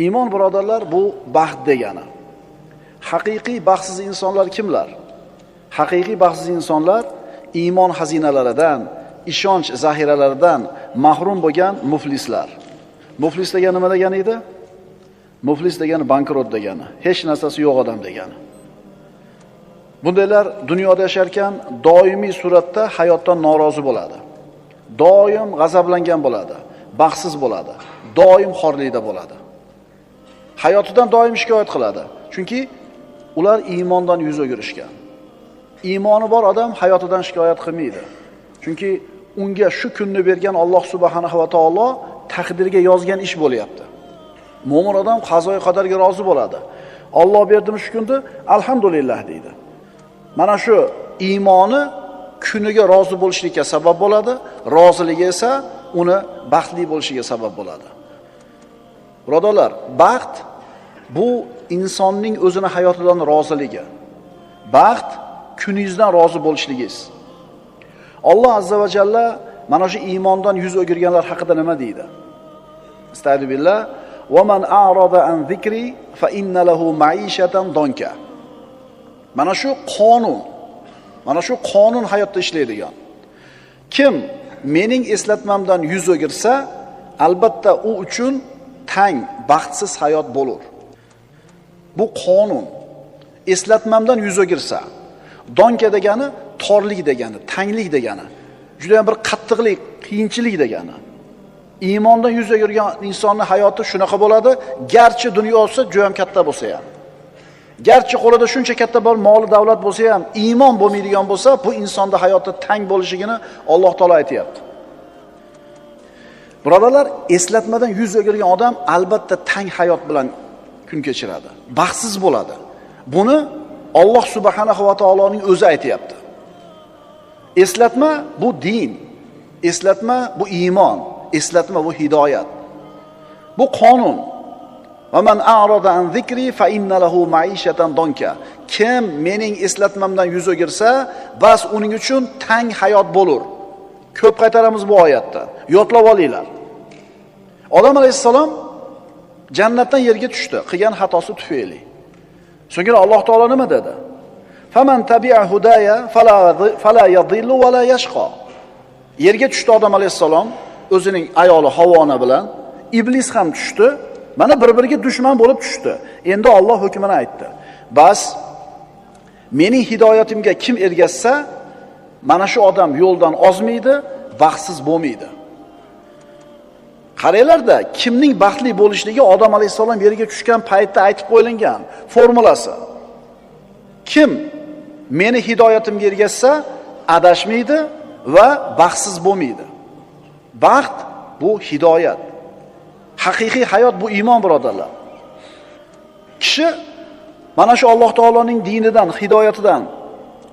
Iymon birodarlar bu baxt degani. Haqiqiy baxtsiz insonlar kimlar? Haqiqiy baxtsiz insonlar iymon xazinalaridan, ishonch zahiralaridan mahrum bo'lgan muflislar. Muflis degani nima degani edi? Muflis degani bankrot degani, hech narsasi yo'q odam degani. Bundaylar dunyoda yasharkan doimiy suratda hayotdan norozi bo'ladi. Doim g'azablangan bo'ladi, baxtsiz bo'ladi, doim xorlikda bo'ladi. Hayotidan doim shikoyat qiladi. Chunki ular iymondan yuz o'girishgan. Iymoni bor odam hayotidan shikoyat qilmaydi. Chunki unga shu kunni bergan Alloh subhanahu va taolo taqdirga yozgan ish bo'lyapti. Mo'min odam qazoy qadarga rozi bo'ladi. Alloh berdimi shu kunni, alhamdulillah deydi. Mana shu iymoni kuniga rozi bo'lishlikka sabab bo'ladi, roziligi esa uni baxtli bo'lishiga sabab bo'ladi. Birodarlar, baxt bu insonning o'zini hayotidan roziligi. Baxt kuningizdan rozi bo'lishligingiz. Alloh azza va jalla mana shu iymondan yuz o'girganlar haqida nima deydi? Astagfirullah. "Va man a'rada an zikri fa inna lahu ma'ishatan donka." Mana shu qonun hayotda ishlaydigan. Kim mening eslatmamdan yuz o'girsa, albatta u uchun tang, baxtsiz hayot bo'lar. Bu qonun. Eslatmamdan yuz o'girsa, donka degani torlik degani, tanglik degani. Juda ham bir qattiqlik, qiyinchilik degani. Iymondan yuz o'girgan insonning hayoti shunaqa bo'ladi, garchi dunyosi juda ham katta bo'lsa ham. Garchi qo'lida shuncha katta bor mol davlat bo'lsa ham, iymon bo'lmaydigan bo'lsa, bu insonda hayoti tang bo'lishigini Alloh taolo aytayapti. Birodarlar, eslatmadan yuz o'girgan odam albatta tang hayot bilan kun kechiradi. Baxtsiz bo'ladi. Buni Alloh subhanahu va taoloning o'zi aytayapti. Eslatma bu din, eslatma bu iymon, eslatma bu hidoyat. Bu qonun. Va man a'rada an zikri fa inna lahu ma'ishatan donka. Kim mening eslatmamdan yuz o'girsa, bas uning uchun tang hayot bo'lar. Ko'p qaytaramiz bu oyatda. Yodlab olinglar. Odam alayhissalom jannatdan yerga tushdi, qilgan xatosi tufayli. So'ngra Alloh taolo nima dedi? Faman tabi'a hudaya fala yadhillu va la yashqa. Yerga tushdi odam alayhissalom o'zining ayoli Havvona bilan, iblis ham tushdi. Mana bir-biriga dushman bo'lib tushdi. Endi Alloh hukmini aytdi. Bas mening hidoyatimga kim ergashsa, mana shu odam yo'ldan ozmaydi, baxtsiz bo'lmaydi. Qaranglarda, kimning baxtli bo'lishligi Odam alayhisalom yerga tushgan paytda aytib qo'yilgan formulasi. Kim meni hidoyatimga ergashsa, adashmaydi va baxtsiz bo'lmaydi. Baxt bu hidoyat. Haqiqiy hayot bu iymon birodarlar. Kishi mana shu Alloh taoloning dinidan, hidoyatidan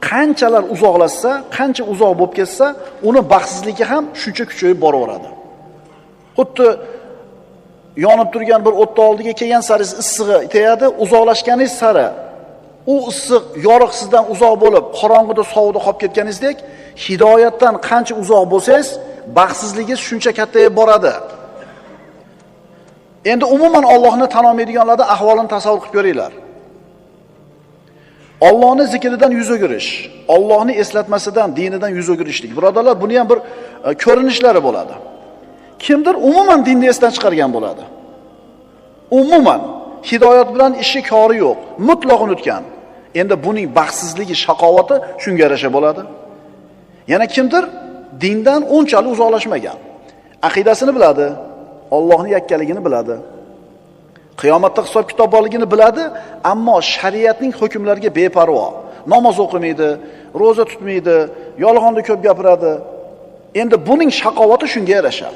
qanchalar uzoqlashsa, qancha uzoq bo'lib ketsa, uni baxtsizligi ham shuncha kuchayib boraveradi. Xuddi yonib turgan bir o'tni oldiga kelgan sari issig'i tegadi, uzoqlashganingiz sari u issiq, yorug' sizdan uzoq bo'lib, qorong'ida, sovuqda qolib ketganingizdek, hidoyatdan qancha uzoq bo'lsangiz, baxtsizligingiz shuncha kattayib boradi. Endi umuman Allohni tan olmaydiganlarda ahvolini tasavvur qilib ko'ringlar. Allohni zikridan yuz o'girish, Allohni eslatmasidan, dinidan yuz o'girishlik. Birodarlar, buni ham bir ko'rinishlari bo'ladi. Kimdir umuman dinni esdan chiqargan bo'ladi. Umuman hidoyat bilan ishi kori yo'q, mutlaq unutgan. Endi buning baxtsizligi, shaqovati shunga yarasha bo'ladi. Yana kimdir dindan unchalik uzoqlashmagan. Aqidasini biladi, Allohning yakkaligini biladi. Qiyomatda hisob kitob borligini biladi, ammo shariatning hukmlariga beparvo. Namoz o'qimaydi, roza tutmaydi, yolg'onni ko'p gapiradi. Endi buning shaqovati shunga yarasha.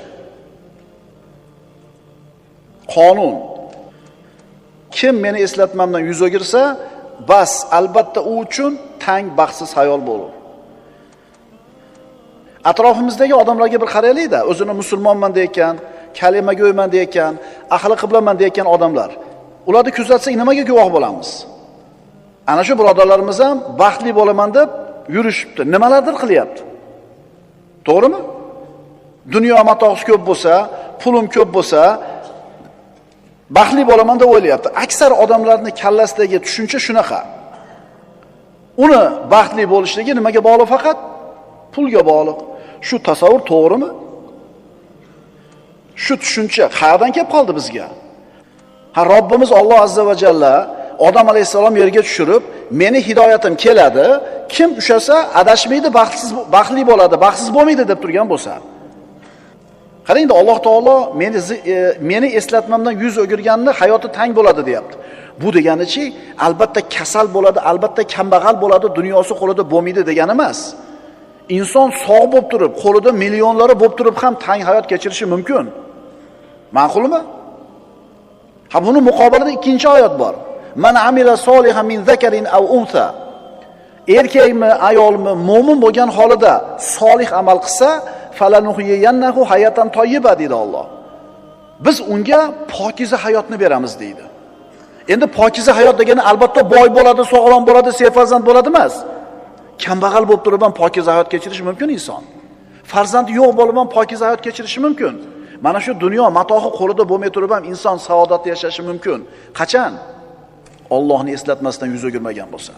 Qonun. Kim meni eslatmamdan yuz o'girsa, bas albatta u uchun tang baxtsiz hayot bo'lar. Atrofimizdagi odamlarga bir qaraylik-da, o'zini musulmonman deyotgan, kalima go'yman deyotgan, ahli qiblaman deyotgan odamlar. Ularni kuzatsak nimaga guvoh bo'lamiz? Ana shu birodarlarimiz ham baxtli bo'laman deb yurishibdi, nimalardir qilyapti. To'g'rimi? Dunyo matosi ko'p bo'lsa, pulim ko'p bo'lsa, baxtli bo'laman deb o'ylayapti. Aksar odamlarning kallasidagi tushuncha shunaqa. Uni baxtli bo'lishligi nimaga bog'liq? Faqat pulga bog'liq. Shu tasavvur to'g'rimi? Shu tushuncha qayerdan kelib qoldi bizga? Robbimiz Alloh azza va jalla Odam alayhisalom yerga tushirib, meni hidoyatim keladi, kim ushasa adashmaydi, baxtli bo'ladi, baxtsiz bo'lmaydi deb turgan bo'lsa. Qarangda, Alloh taolo meni eslatmamdan yuz o'girganni hayoti tang bo'ladi deyapti. Bu deganichi albatta kasal bo'ladi, albatta kambag'al bo'ladi, dunyosi qo'lida bo'lmaydi degani emas. Inson sog' bo'lib turib, qo'lida millionlari bo'lib turib ham tang hayot kechirishi mumkin. Ma'qulmi? Ha, buni muqobilida ikkinchi oyat bor. Man amila solihan min zakarin aw unsa. Erkakmi, ayolmi, mo'min bo'lgan holida solih amal qilsa, falanuhyiyannahu hayatan tayyiba deydi Alloh. Biz unga pokiza hayotni beramiz deydi. Endi pokiza hayot degani albatta boy bo'ladi, sog'lom bo'ladi, sefarzand bo'ladi emas. Kambag'al bo'lib turib ham pokiza hayot kechirishi mumkin inson. Farzandi yo'q bo'lib ham pokiza hayot kechirishi mumkin. Mana shu dunyo matohi qo'lida bo'lmay turib ham inson saodatli yashashi mumkin. Qachon? Allohni eslatmasdan yuz o'girmagan bo'lsa.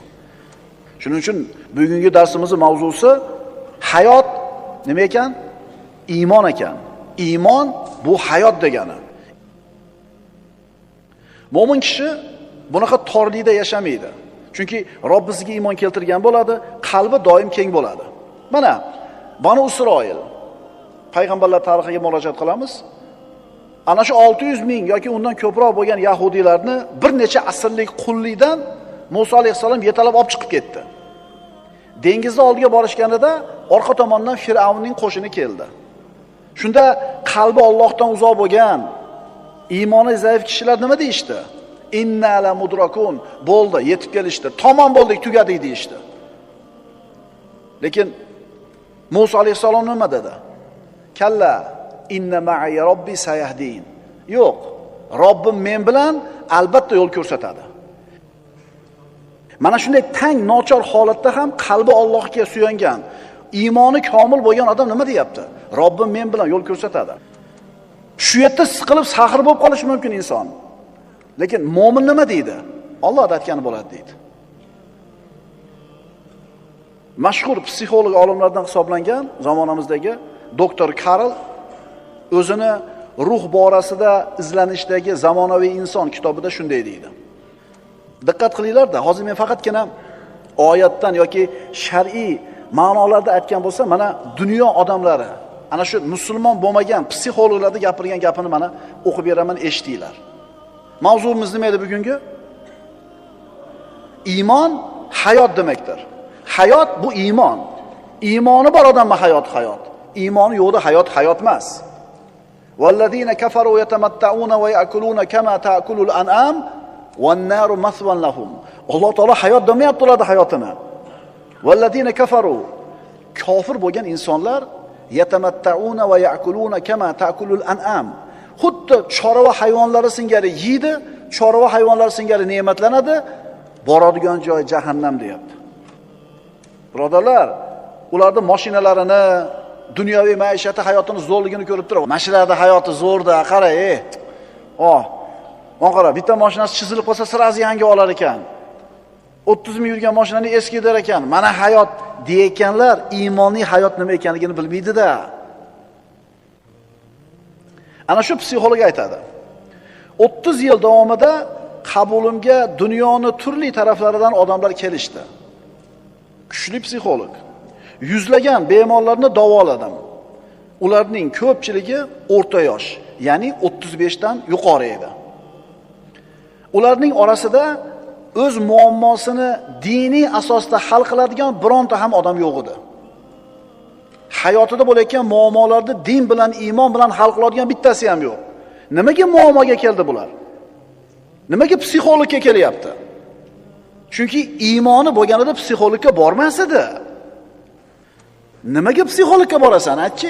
Shuning uchun bugungi darsimizning mavzusi hayot nima ekan? Iymon ekan. Iymon bu hayot degani. Mo'min kishi bunaqa torlikda yashamaydi. Chunki Rob bizga iymon keltirgan bo'ladi, qalbi doim keng bo'ladi. Mana Banu Isroil payg'ambarlar tarixiga murojaat qilamiz. Ana shu 600 ming yoki undan ko'proq bo'lgan yahudiylarni bir necha asrlik qullikdan Musa alayhisalom yetalab olib chiqib ketdi. Dengizda oldiga borishganida orqa tomondan Fir'avnning qo'shini keldi. Shunda qalbi Allohdan uzoq bo'lgan, iymoni zaif kishilar nima deyishdi? Inna la mudrakun, bo'ldi, yetib kelishdi. Tamom bo'ldik, tugadik deyishdi. Lekin Musa alayhisalom nima dedi? Kalla inna ma'i robbi sayahdin. Yo'q, Robbim men bilan albatta yo'l ko'rsatadi. Mana shunday tang nochor holatda ham qalbi Allohga suyangan, iymoni komil bo'lgan odam nima deyapti? Robbim men bilan yo'l ko'rsatadi. Shu yerda siqilib saxir bo'lib qolishi mumkin inson. Lekin mo'min nima deydi? Alloh aytgani bo'ladi deydi. Mashhur psixolog olimlardan hisoblangan zamonamizdagi doktor Karl o'zini ruh borasida izlanishdagi zamonaviy inson kitobida shunday deydi. Diqqat qilinglar-da, hozir men faqatgina oyatdan yoki shar'iy ma'nolarda aytgan bo'lsa, mana dunyo odamlari, ana shu musulmon bo'lmagan psixologlarda gapirgan gapini mana o'qib beraman, eshitinglar. Mavzuimiz nima edi bugungi? Iymon hayot demakdir. Hayot bu iymon. Iymoni bor odamma hayot. Iymoni yo'qda hayot emas. Vallazina kafaru yatamatta'una va ya'kuluna kama ta'kulul an'am wan naru maswan lahum. Alloh taolo hayot demayapti ularning hayotini. Vallazina kafaru, kofir bo'lgan insonlar yatamatta'una va ya'kuluna kama ta'kulul an'am. Xuddi chorva hayvonlari singari yeydi, chorva hayvonlari singari ne'matlanadi, boradigan joy jahannam deyapti. Birodarlar, ularning mashinalarini, dunyoviy maishati, hayotini zo'rligini ko'rib turib, mashinada hayoti zo'rda, qara, qara, bitta mashinasi chizilib qolsa sirazi yangi olar ekan. 30 ming yurgan mashinani eski der ekan. Mana hayot deyotganlar iymoniy hayot nima ekanligini bilmaydi-da. Ana shu psixolog aytadi. 30 yil davomida qabulimga dunyoni turli taraflaridan odamlar kelishdi. Kuchli psixolog. Yuzlagan bemorlarni davoladim. Ularning ko'pchiligi o'rta yosh, ya'ni 35 dan yuqori edi. Ularning orasida o'z muammosini diniy asosda hal qiladigan bironta ham odam yo'q edi. Hayotida bo'layotgan muammolarni din bilan, iymon bilan hal qiladigan bittasi ham yo'q. Nimaga muammoga keldi bular? Nimaga psixologga kelyapti? Chunki iymoni bo'lganida psixologga bormas edi. Nimaga psixologga borasan, aytchi?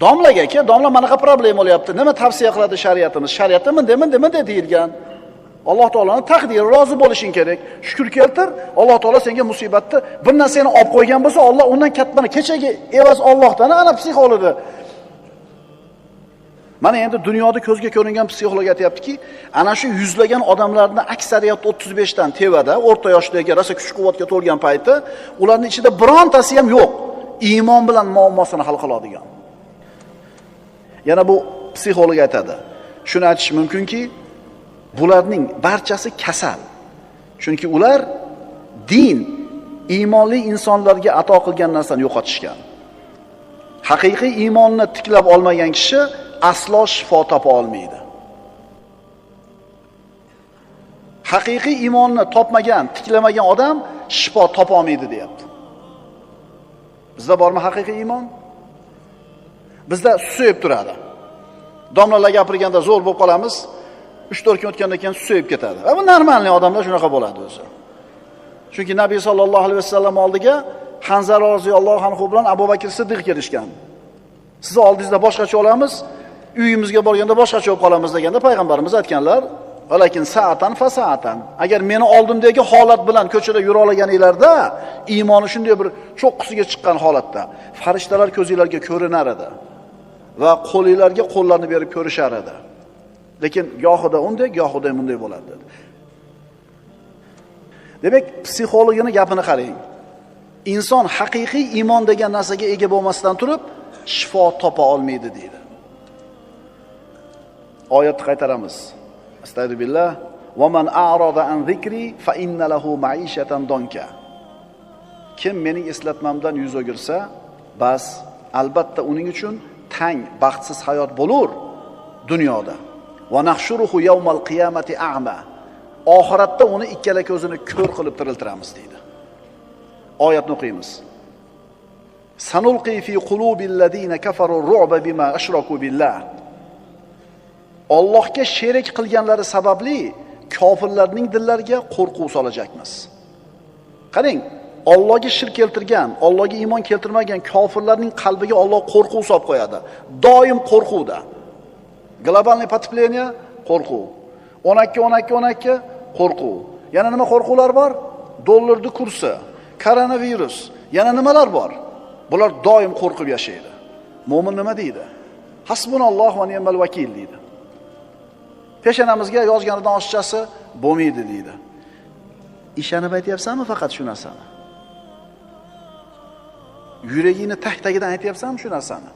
Domlaga aka, domla manaqa problema bo'lyapti. Nima tavsiya qiladi shariatimiz? Shariatda menda deyilgan. Alloh taolaning taqdiri, rozi bo'lishing kerak. Shukr keltir. Alloh taolo senga musibatni bir narsani olib qo'ygan bo'lsa, Alloh undan kattani kechagi evaz Allohdan ana psixologni. Mana endi dunyoda ko'zga ko'ringan psixolog aytayaptiki, ana shu yuzlagan odamlarning aksariyati 35 dan tevada, o'rta yoshdagi, rosa kuch-quvvatga to'lgan payti, ularning ichida birontasi ham yo'q iymon bilan muammosini hal qiladigan. Yana bu psixolog aytadi. Shuni aytish mumkinki, bularning barchasi kasal. Chunki ular din, iymonli insonlarga ato qilgan narsani yo'qotishgan. Haqiqiy iymonni tiklab olmagan kishi aslo shifo topa olmaydi. Haqiqiy iymonni topmagan, tiklamagan odam shifo topa olmaydi deyapti. Bizda bormi haqiqiy iymon? Bizda susayib turadi. Domlalar gapirganda zo'r bo'lib qolamiz. 3-4 kun o'tgandan keyin susayib ketadi. Va bu normalniy odamlar shunaqa bo'ladi o'zi. Chunki Nabiy sallallohu alayhi vasallam oldiga Hanzala roziyallohu anhu bilan Abu Bakr Siddiq kelishgan. Sizni oldingizda boshqacha olamiz, uyimizga borganda boshqacha bo'lib qolamiz deganda payg'ambarimiz aytganlar, "Valakin sa'atan fa sa'atan." Agar meni oldimdagi holat bilan ko'chada yura olganinglarda, iymoni shunday bir cho'qqisiga chiqqan holatda, farishtalar ko'zingizlarga ko'rinar edi va qo'lingizlarga qo'llarni berib ko'rishar edi. Lekin gohida unday, gohida bunday bo'ladi dedi. Demak, psixologini gapini qarang. Inson haqiqiy iymon degan narsaga ega bo'lmasdan turib, shifo topa olmaydi deydi. Oyatni qaytaramiz. Astagfirullah. Va man a'rada an zikri fa inna lahu ma'ishatan donka. Kim mening eslatmamdan yuz o'girsa, bas albatta uning uchun tang, baxtsiz hayot bo'lur dunyoda. Va nahshuruhu yawmal qiyamati a'ma. Oxiratda uni ikkala ko'zini ko'r qilib tiriltiramiz deydi. Oyatni o'qiymiz. Sanulqi fi qulubil ladina kafaru ru'ba bima ashraku billah. Allohga sherik qilganlari sababli kofirlarning dillariga qo'rquv solajakmiz. Qarang, Allohga shirk keltirgan, Allohga iymon keltirmagan kofirlarning qalbiga Alloh qo'rquv solib qo'yadi. Doim qo'rquvda. Globalniy потепление qo'rquv. 12 qo'rquv. Yana nima qo'rquvlar bor? Dollarning kursi, koronavirus, yana nimalar bor? Bular doim qo'rqib yashaydi. Mo'min nima deydi? Hasbunalloh va ni'mal vakil deydi. Peshanamizga yozganidan oshchasi bo'lmaydi deydi. Ishonib aytyapsanmi faqat shu narsani? Yuragingni tag-tagidan aytyapsanmi shu narsani?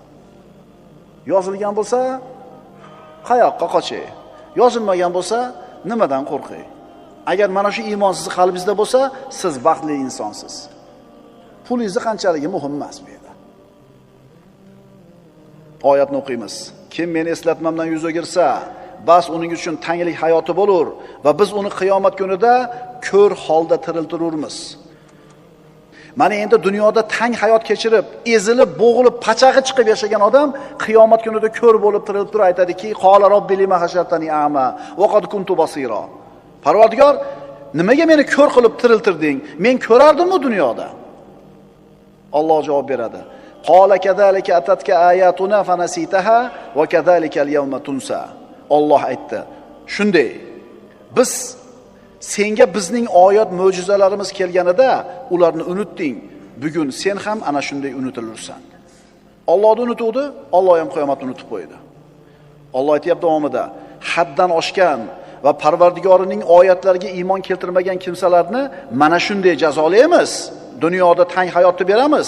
Yozilgan bo'lsa, qayoqqa qochay? Yozilmagan bo'lsa, nimadan qo'rqay? Agar mana shu iymon siz qalbingizda bo'lsa, siz baxtli insonsiz. Pulingizni qanchaligi muhim emas bu yerda. Oyatni o'qiymiz. Kim meni eslatmamdan yuz o'girsa, bas uning uchun tanglik hayoti bo'lur va biz uni qiyomat kunida ko'r holda tiriltirurmiz. Mana endi dunyoda tang hayot kechirib, ezilib, bo'g'ilib, pachag'i chiqib yashagan odam qiyomat kunida ko'r bo'lib tirilib turib aytadiki, "Qala robbi lima hashartani a'ma va qad kuntu basira." Parvardigor, nimaga meni ko'r qilib tiriltirding? Men ko'rardim-ku dunyoda. Alloh javob beradi. Qala kadhalika atatka ayatuna fanasitaha va kadhalika al-yawma tunsa. Alloh aytdi. Shunday. Biz senga bizning oyat mo'jizalarimiz kelganida ularni unutding. Bugun sen ham ana shunday unutilursan. Allohni unutuvdi, Alloh ham qiyomatni unutib qo'ydi. Alloh aytayapti davomida, haddan oshgan va Parvardigorining oyatlariga iymon keltirmagan kimsalarni mana shunday jazolaymiz. Dunyoda tang hayotni beramiz.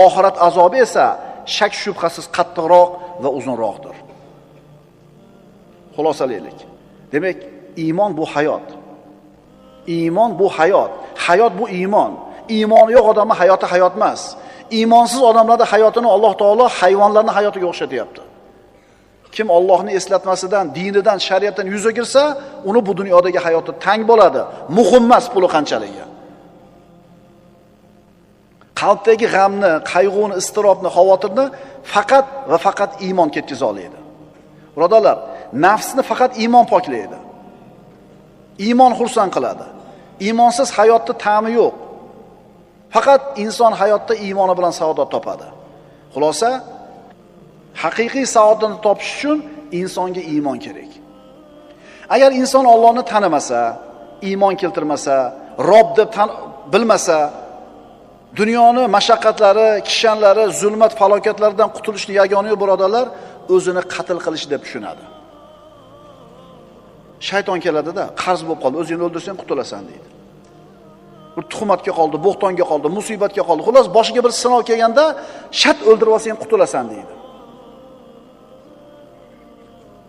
Oxirat azobi esa shak shubhasiz qattiqroq va uzunroqdir. Xulosalaylik. Demak, iymon bu hayot. Iymon bu hayot. Hayot bu iymon. Iymoni yo'q odamning hayoti hayot emas. Iymonsiz odamlarning hayotini Alloh taolo hayvonlarning hayotiga o'xshatyapti. Kim Allohning eslatmasidan, dinidan, shariatdan yuz o'girsa, uni bu dunyodagi hayoti tang bo'ladi. Muhim emas puli qanchaligi. Qalbdagi g'amni, qayg'uni, iztirobni, xavotirni faqat va faqat iymon ketkiza oladi. Birodarlar, nafsni faqat iymon poklaydi. Iymon xursand qiladi. Iymonsiz hayotda ta'mi yo'q. Faqat inson hayotda iymoni bilan saodat topadi. Xulosa, haqiqiy saodatni topish uchun insonga iymon kerak. Agar inson Allohni tanimasa, iymon keltirmasa, Rob deb bilmasa, dunyoni mashaqqatlari, kishanlari, zulmat, falokatlardan qutulishni yagona yo'l birodarlar, o'zini qatl qilish deb tushunadi. Shayton keladida, qarz bo'lib qoldi, o'zingni o'ldirsang qutulasan deydi. Bir tuhmatga qoldi, bo'xtonga qoldi, musibatga qoldi. Xolos boshiga bir sinov kelganda, shat o'ldirib olsang qutulasan deydi.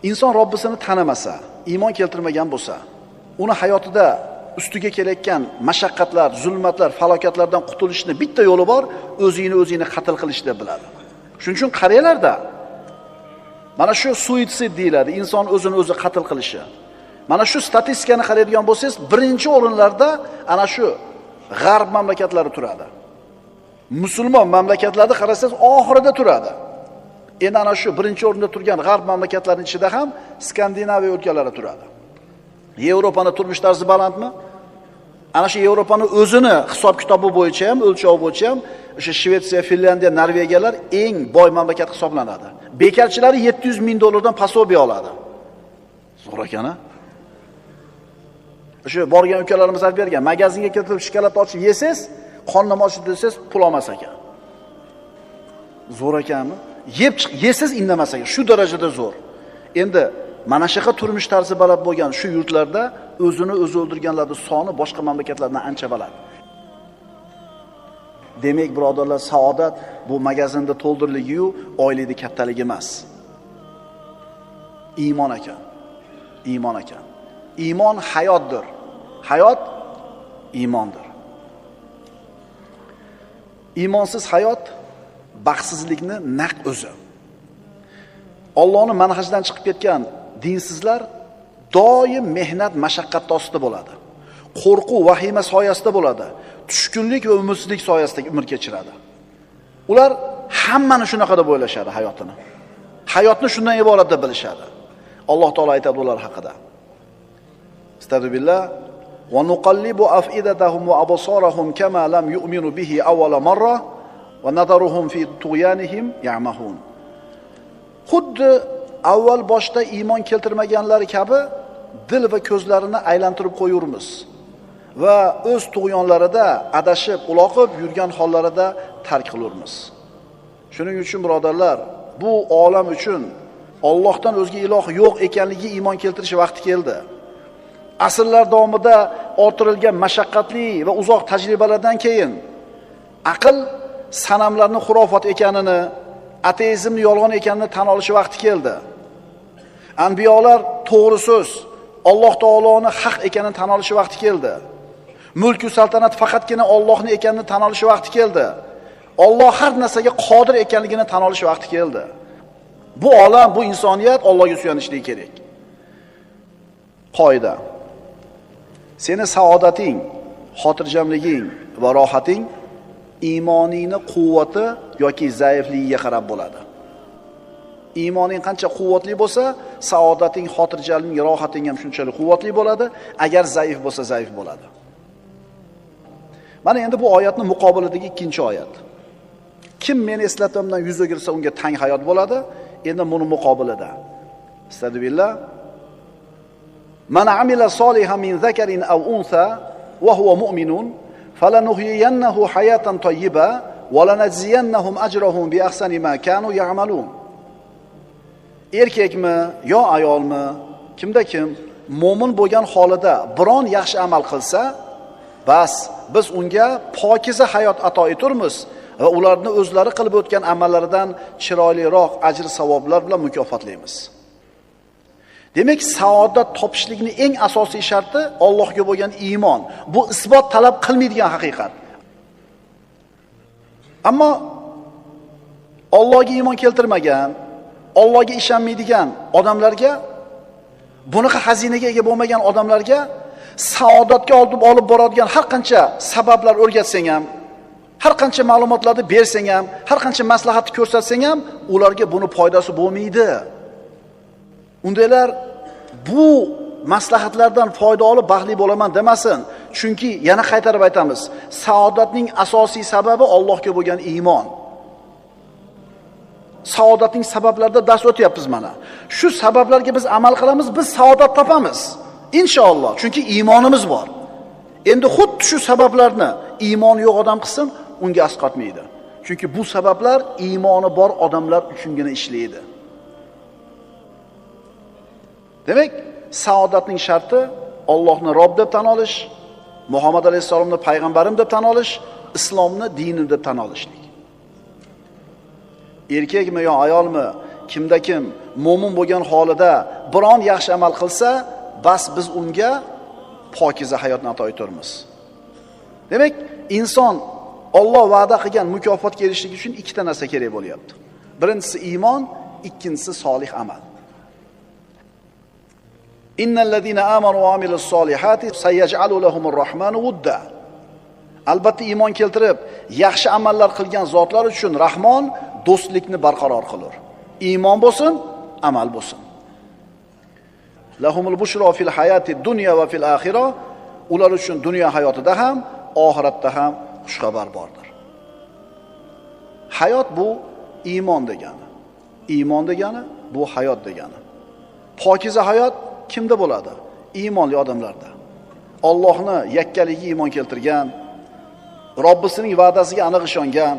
Inson Robbisini tanimasa, iymon keltirmagan bo'lsa, uni hayotida ustiga kelayotgan mashaqqatlar, zulmatlar, falokatlardan qutulishning bitta yo'li bor, o'zini qatl qilish deb biladi. Shuning uchun qaranglarda, mana shu suitsid deyiladi, inson o'zini o'zi qatl qilishi. Mana shu statistikani qaraydigan bo'lsangiz, birinchi o'rinlarda ana shu g'arb mamlakatlari turadi. Musulmon mamlakatlarda qarasangiz, oxirida turadi. Endi ana shu birinchi o'rinda turgan g'arb mamlakatlarining ichida ham Skandinaviya o'lkalari turadi. Yevropaning turmush tarzi balandmi? Ana shu Yevropaning o'zini hisob-kitobi bo'yicha ham, o'lchovi bo'yicha ham o'sha Shvetsiya, Finlandiya, Norvegiyalar eng boy mamlakat hisoblanadi. Bekarchilari 700 ming dollardan pasobiya oladi. Zo'r ekan-a? O'sha borgan ukalarimiz aytib bergan, magazinga kirib shokolad ochib yesangiz, qonnom ochib desangiz, pul olmas ekan. Zo'r ekanmi? Yeb yesiz indamas ekan. Shu darajada zo'r. Endi mana shunaqa turmush tarzi baland bo'lgan shu yurtlarda o'zini o'zi o'ldirganlarning soni boshqa mamlakatlardan ancha baland. Demak, birodarlar, saodat bu magazinda to'ldiriligi-yu, oylikning kattaligi emas. Iymon ekan. Iymon ekan. Iymon hayotdir. Hayot iymondir. Iymonsiz hayot baxtsizlikni naq o'zi. Allohning manhajidan chiqib ketgan dinsizlar doim mehnat, mashaqqat ostida bo'ladi. Qo'rquv, vahima soyasida bo'ladi. Tushkunlik va umidsizlik soyasida umr kechiradi. Ular hammani shunaqa deb o'ylashadi hayotini. Hayotni shundan iborat deb bilishadi. Alloh taolo aytadi ular haqida. Astagfirullah. Va nuqallibu afidatahum va absarahum kama lam yu'minu bihi awwala marra va nadaruhum fi tughyanihim ya'mahun. Xuddi avval boshda iymon keltirmaganlar kabi dil va ko'zlarini aylantirib qo'yurmiz va o'z tug'yonlarida adashib, uloqib yurgan hollarida tark qilurmiz. Shuning uchun birodarlar, bu olam uchun Allohdan o'zga iloh yo'q ekanligiga iymon keltirish vaqti keldi. Asrlar davomida orttirilgan mashaqqatli va uzoq tajribalardan keyin aql sanamlarning xurofot ekanini, ateizmning yolg'on ekanini tan olish vaqti keldi. Anbiyolar to'g'ri so'z, Alloh taoloning haq ekanini tan olish vaqti keldi. Mulk va saltanat faqatgina Allohning ekanini tan olish vaqti keldi. Alloh har narsaga qodir ekanligini tan olish vaqti keldi. Bu olam, bu insoniyat Allohga suyanishligi kerak. Qoida. Seni saodating, xotirjamliging va rohating iymoningni quvvati yoki zaifligiga qarab bo'ladi. Iymoning qancha quvvatli bo'lsa, saodating, xotirjamlik, rohating ham shunchalik quvvatli bo'ladi. Agar zaif bo'lsa, zaif bo'ladi. Mana endi bu oyatning muqobilidagi ikkinchi oyat. Kim meni eslatimdan yuz o'girsa, unga tang hayot bo'ladi. Endi buni muqobilida. Astagfirullah. Man amila solihan min zakarin aw untha wa huwa mu'minun falanuhyiyannahu hayatan tayyiba wa lanajziyannahum ajrahum bi ahsani ma kanu ya'malun. Erkakmi yo ayolmi, kimda kim mo'min bo'lgan holida biron yaxshi amal qilsa, bas biz unga pokiza hayot ato eturmiz va ularni o'zlari qilib o'tgan amallaridan chiroyliroq ajr savoblar bilan mukofotlaymiz. Demak, saodat topishlikning eng asosiy sharti Allohga bo'lgan iymon. Bu isbot talab qilmaydigan haqiqat. Ammo Allohga iymon keltirmagan, Allohga ishonmaydigan odamlarga, bunaqa xazinaga ega bo'lmagan odamlarga saodatga olib boradigan har qancha sabablar o'rgatsang ham, har qancha ma'lumotlarni bersang ham, har qancha maslahatni ko'rsatsang ham, ularga buni foydasi bo'lmaydi. Undaylar bu maslahatlardan foyda olib baxtli bo'laman demasin. Chunki yana qaytarib aytamiz, saodatning asosiy sababi Allohga bo'lgan iymon. Saodatning sabablarida dars o'tyapmiz mana. Shu sabablarga biz amal qilamiz, biz saodat topamiz. Inshaalloh, chunki iymonimiz bor. Endi xuddi shu sabablarni iymoni yo'q odam qilsin, unga asqatmaydi. Chunki bu sabablar iymoni bor odamlar uchungina ishlaydi. Demak, saodatning sharti Allohni Robb deb tan olish, Muhammad alayhisolamni payg'ambarim deb tan olish, islomni dinim deb tan olishlik. Erkakmi yo ayolmi, kimda kim mo'min bo'lgan holida biron yaxshi amal qilsa, bas biz unga pokiza hayotni ato etamiz. Demak, inson Alloh va'da qilgan mukofotga erishishlik uchun ikkita narsa kerak bo'lyapti. Birinchisi iymon, ikkinchisi solih amal. Innallazina amanu va amilus solihati sayaj'alu lahumur rahmanu wudda. Albatta iymon keltirib, yaxshi amallar qilgan zotlar uchun Rahmon do'stlikni barqaror qilur. Iymon bo'lsin, amal bo'lsin. Lahumul bushro fil hayati dunya va fil axira. Ular uchun dunyo hayotida ham, oxiratda ham xushxabar bordir. Hayot bu iymon degani. Iymon degani bu hayot degani. Pokiza hayot kimda bo'ladi? Iymonli odamlarda. Allohni yakkaligiga iymon keltirgan, Robbisining va'dasiga aniq ishongan,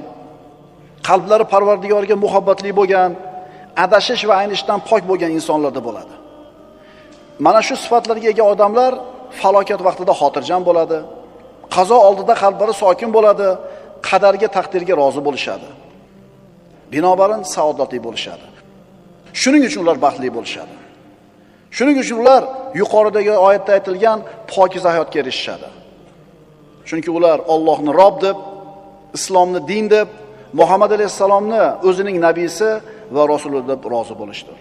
qalblari Parvardigoriga muhabbatli bo'lgan, adashish va aynishdan pok bo'lgan insonlarda bo'ladi. Mana shu sifatlarga ega odamlar falokat vaqtida xotirjam bo'ladi, qazo oldida qalblari sokin bo'ladi, qadarga, taqdirga rozi bo'lishadi. Binobarin saodatli bo'lishadi. Shuning uchun ular baxtli bo'lishadi. Shuning uchun ular yuqoridagi oyatda aytilgan pokiza hayotga erishishadi. Chunki ular Allohni Robb deb, islomni din deb, Muhammad alayhisalomni o'zining nabiysi va rasuli deb rozi bo'lishdir.